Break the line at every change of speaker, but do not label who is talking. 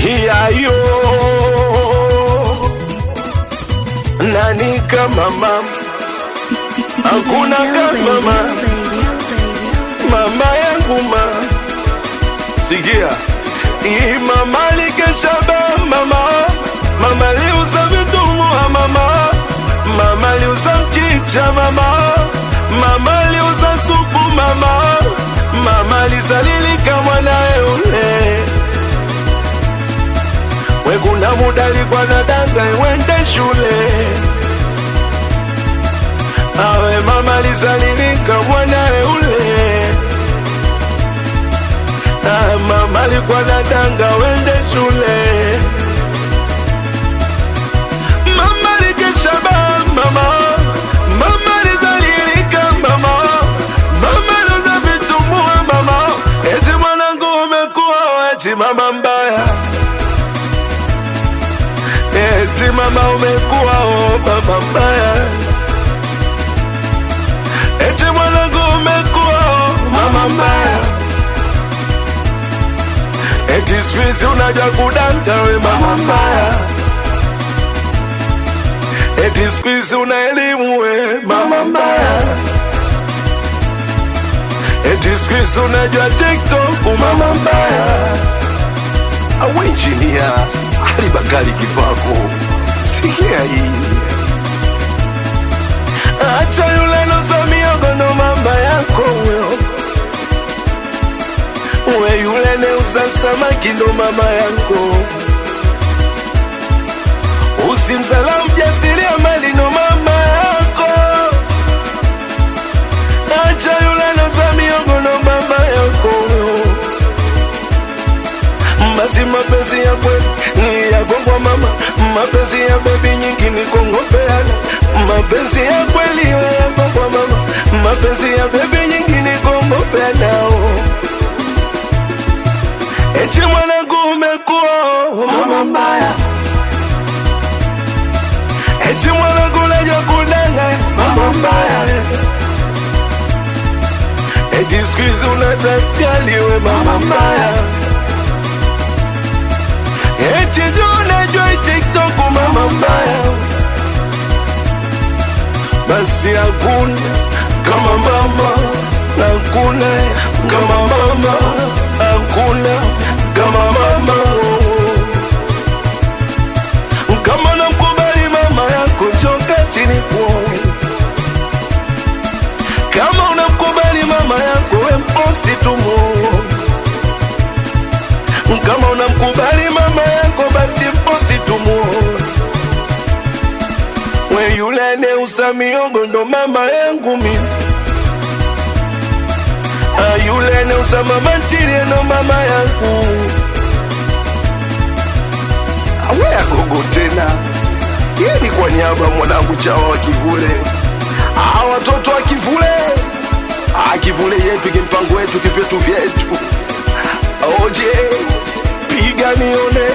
hiyo nani kama mama, hakuna kama mama yangu sikia hii mama likeshaba mama liuza vitumua mama liuza mchicha mama liuza supu mama lizalilika mwanae ule wekuna muda likwa na danga iwende shule awe mama lizalilika mwanae ule mama likwa na danga wende shule mama likeshaba mama lizalilika mama liuza vitumua eti mwanangu umekuwa eti mama mbaya eti mama umekuwa mama mbaya eti mwanangu umekuwa mama mbaya eti squeeze unajua kudanga we mama mbaya eti squeeze una elimu we mama mbaya eti squeeze unajua TikTok mama mbaya awe engineer Ali Bakari Kipako sikia hii acha yule nusa miogo no mama yako we yule neuza samaki ndo mama yako usimsalamu jasiriamali ndo mama yako acha yule nusa miogo ndo mama yako basi mapenzi ya kweli ni ya gongwa mama mapenzi ya baby nyingi ni kongopeana mapenzi ya kweli ya gongwa mama mapenzi ya baby nyingi ni kongopeana eti mwanangu umekuwa mama mbaya eti mwanangu unajua kudanga mama mbaya eti squeeze unatafali we mama mbaya eti unajua TikTok mama mbaya basi hakuna kama mama hakuna kama mama hakuna kama mama kama namkubali mama yako choka chini kuone kama unamkubali mama yako we posti tumuone kama unamkubali mama yako basi posti tumuone we yule neusa miogo ndo mama yangu mimi yule neusa mama ntilie ndo mama yangu awe agogo tena yeye ni kwa niaba mwanangu chao wa Kivule watoto wa Kivule Kivule yetu kimpango wetu kivyetu vyetu oje piga nione